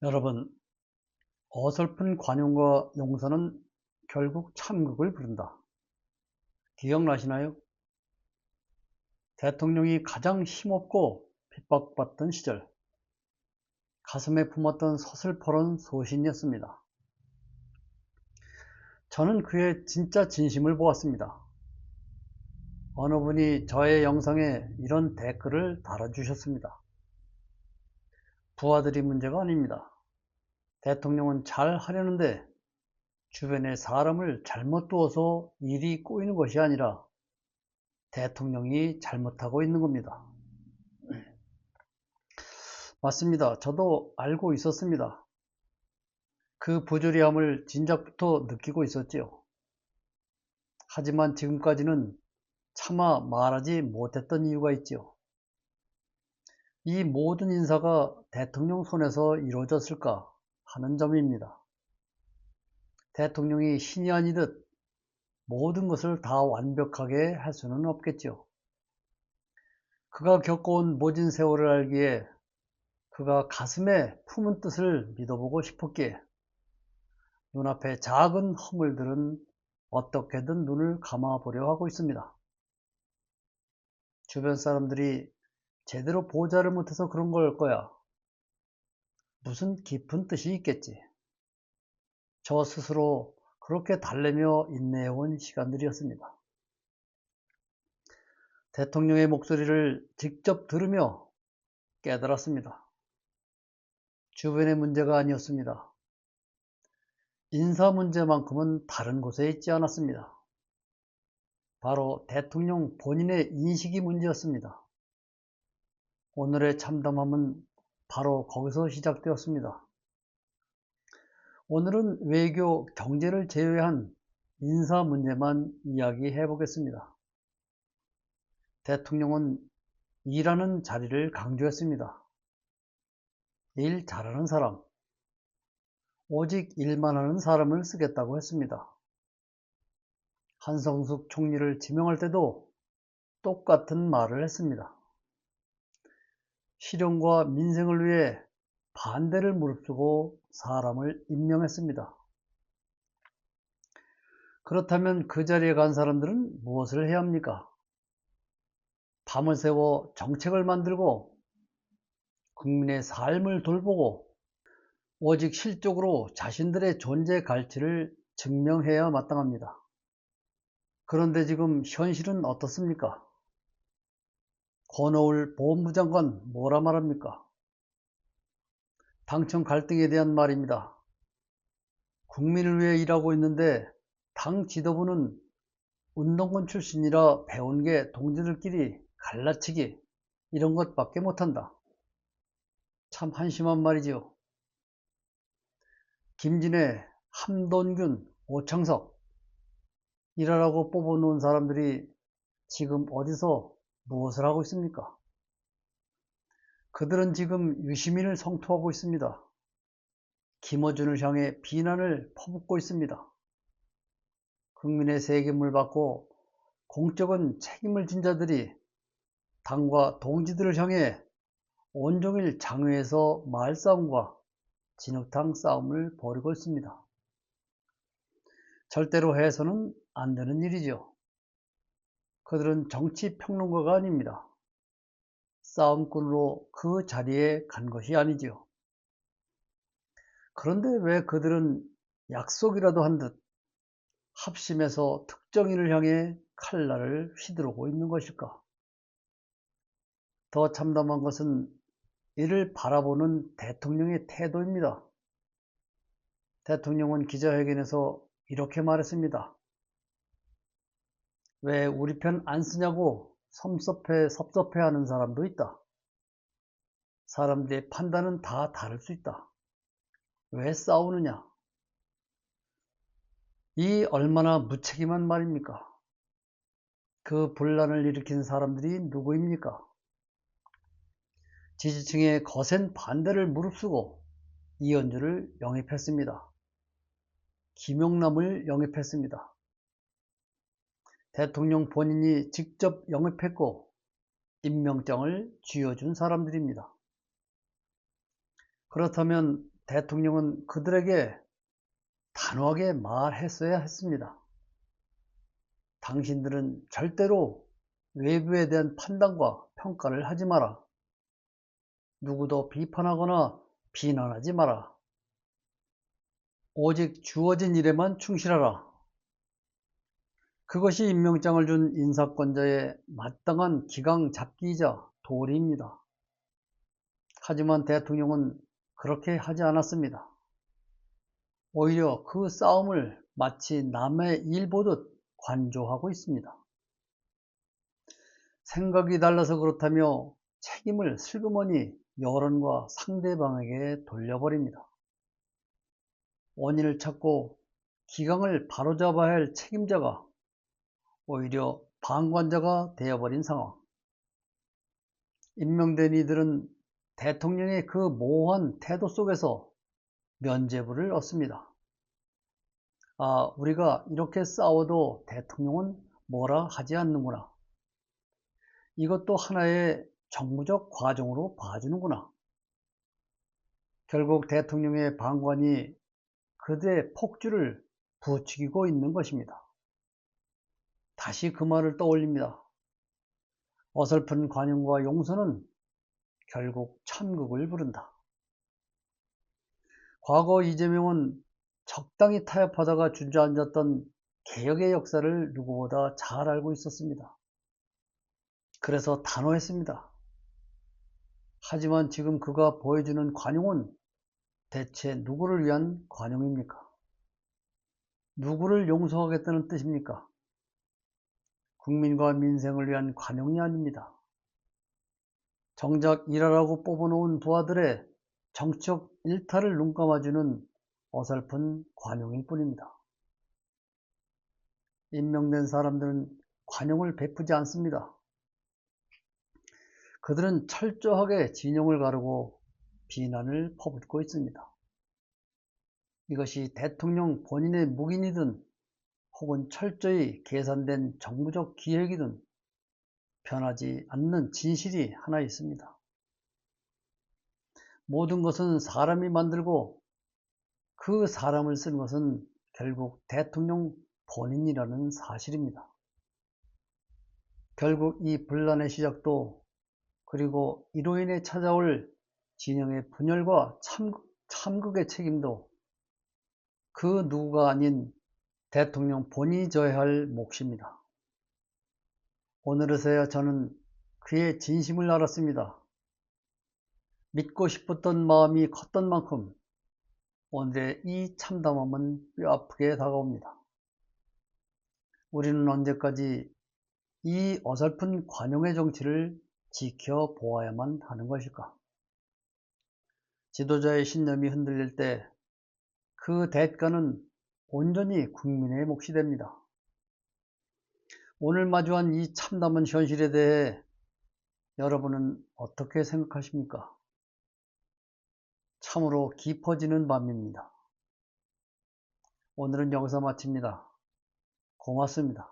여러분, 어설픈 관용과 용서는 결국 참극을 부른다. 기억나시나요? 대통령이 가장 힘없고 핍박받던 시절, 가슴에 품었던 서슬퍼런 소신이었습니다. 저는 그의 진짜 진심을 보았습니다. 어느 분이 저의 영상에 이런 댓글을 달아주셨습니다. 부하들이 문제가 아닙니다. 대통령은 잘 하려는데 주변에 사람을 잘못 두어서 일이 꼬이는 것이 아니라 대통령이 잘못하고 있는 겁니다. 맞습니다. 저도 알고 있었습니다. 그 부조리함을 진작부터 느끼고 있었지요. 하지만 지금까지는 차마 말하지 못했던 이유가 있지요. 이 모든 인사가 대통령 손에서 이루어졌을까 하는 점입니다. 대통령이 신이 아니듯 모든 것을 다 완벽하게 할 수는 없겠지요. 그가 겪어온 모진 세월을 알기에 그가 가슴에 품은 뜻을 믿어보고 싶었기에 눈앞에 작은 허물들은 어떻게든 눈을 감아보려 하고 있습니다. 주변 사람들이 제대로 보자를 못해서 그런 걸 거야. 무슨 깊은 뜻이 있겠지. 저 스스로 그렇게 달래며 인내해온 시간들이었습니다. 대통령의 목소리를 직접 들으며 깨달았습니다. 주변의 문제가 아니었습니다. 인사 문제만큼은 다른 곳에 있지 않았습니다. 바로 대통령 본인의 인식이 문제였습니다. 오늘의 참담함은 바로 거기서 시작되었습니다. 오늘은 외교, 경제를 제외한 인사 문제만 이야기해 보겠습니다. 대통령은 일하는 자리를 강조했습니다. 일 잘하는 사람, 오직 일만 하는 사람을 쓰겠다고 했습니다. 한성숙 총리를 지명할 때도 똑같은 말을 했습니다. 실용과 민생을 위해 반대를 무릅쓰고 사람을 임명했습니다. 그렇다면 그 자리에 간 사람들은 무엇을 해야 합니까? 밤을 새워 정책을 만들고 국민의 삶을 돌보고 오직 실적으로 자신들의 존재 가치를 증명해야 마땅합니다. 그런데 지금 현실은 어떻습니까? 권오을 보훈부 장관 뭐라 말합니까? 당청 갈등에 대한 말입니다. 국민을 위해 일하고 있는데 당 지도부는 운동권 출신이라 배운 게 동지들끼리 갈라치기 이런 것밖에 못한다. 참 한심한 말이지요. 김진애, 함돈균, 오창석 일하라고 뽑아놓은 사람들이 지금 어디서 무엇을 하고 있습니까? 그들은 지금 유시민을 성토하고 있습니다. 김어준을 향해 비난을 퍼붓고 있습니다. 국민의 세금을 받고 공적인 책임을 진 자들이 당과 동지들을 향해 온종일 장외에서 말싸움과 진흙탕 싸움을 벌이고 있습니다. 절대로 해서는 안 되는 일이죠. 그들은 정치평론가가 아닙니다. 싸움꾼으로 그 자리에 간 것이 아니지요. 그런데 왜 그들은 약속이라도 한 듯 합심해서 특정인을 향해 칼날을 휘두르고 있는 것일까? 더 참담한 것은 이를 바라보는 대통령의 태도입니다. 대통령은 기자회견에서 이렇게 말했습니다. 왜 우리 편 안 쓰냐고 섭섭해하는 사람도 있다. 사람들의 판단은 다 다를 수 있다. 왜 싸우느냐? 이 얼마나 무책임한 말입니까? 그 분란을 일으킨 사람들이 누구입니까? 지지층의 거센 반대를 무릅쓰고 이현주를 영입했습니다. 김용남을 영입했습니다. 대통령 본인이 직접 영입했고 임명장을 쥐어준 사람들입니다. 그렇다면 대통령은 그들에게 단호하게 말했어야 했습니다. 당신들은 절대로 외부에 대한 판단과 평가를 하지 마라. 누구도 비판하거나 비난하지 마라. 오직 주어진 일에만 충실하라. 그것이 임명장을 준 인사권자의 마땅한 기강 잡기이자 도리입니다. 하지만 대통령은 그렇게 하지 않았습니다. 오히려 그 싸움을 마치 남의 일 보듯 관조하고 있습니다. 생각이 달라서 그렇다며 책임을 슬그머니 여론과 상대방에게 돌려버립니다. 원인을 찾고 기강을 바로잡아야 할 책임자가 오히려 방관자가 되어버린 상황. 임명된 이들은 대통령의 그 모호한 태도 속에서 면죄부를 얻습니다. 아, 우리가 이렇게 싸워도 대통령은 뭐라 하지 않는구나. 이것도 하나의 정무적 과정으로 봐주는구나. 결국 대통령의 방관이 그들의 폭주를 부추기고 있는 것입니다. 다시 그 말을 떠올립니다. 어설픈 관용과 용서는 결국 천국을 부른다. 과거 이재명은 적당히 타협하다가 주저앉았던 개혁의 역사를 누구보다 잘 알고 있었습니다. 그래서 단호했습니다. 하지만 지금 그가 보여주는 관용은 대체 누구를 위한 관용입니까? 누구를 용서하겠다는 뜻입니까? 국민과 민생을 위한 관용이 아닙니다. 정작 일하라고 뽑아놓은 부하들의 정치적 일탈을 눈감아주는 어설픈 관용일 뿐입니다. 임명된 사람들은 관용을 베푸지 않습니다. 그들은 철저하게 진영을 가르고 비난을 퍼붓고 있습니다. 이것이 대통령 본인의 묵인이든 혹은 철저히 계산된 정부적 기획이든 변하지 않는 진실이 하나 있습니다. 모든 것은 사람이 만들고 그 사람을 쓴 것은 결국 대통령 본인이라는 사실입니다. 결국 이 분란의 시작도 그리고 이로 인해 찾아올 진영의 분열과 참극의 책임도 그 누구가 아닌 대통령 본인이 져야 할 몫입니다. 오늘에서야 저는 그의 진심을 알았습니다. 믿고 싶었던 마음이 컸던 만큼 오늘의 이 참담함은 뼈아프게 다가옵니다. 우리는 언제까지 이 어설픈 관용의 정치를 지켜보아야만 하는 것일까? 지도자의 신념이 흔들릴 때 그 대가는 온전히 국민의 몫이 됩니다. 오늘 마주한 이 참담한 현실에 대해 여러분은 어떻게 생각하십니까? 참으로 깊어지는 밤입니다. 오늘은 여기서 마칩니다. 고맙습니다.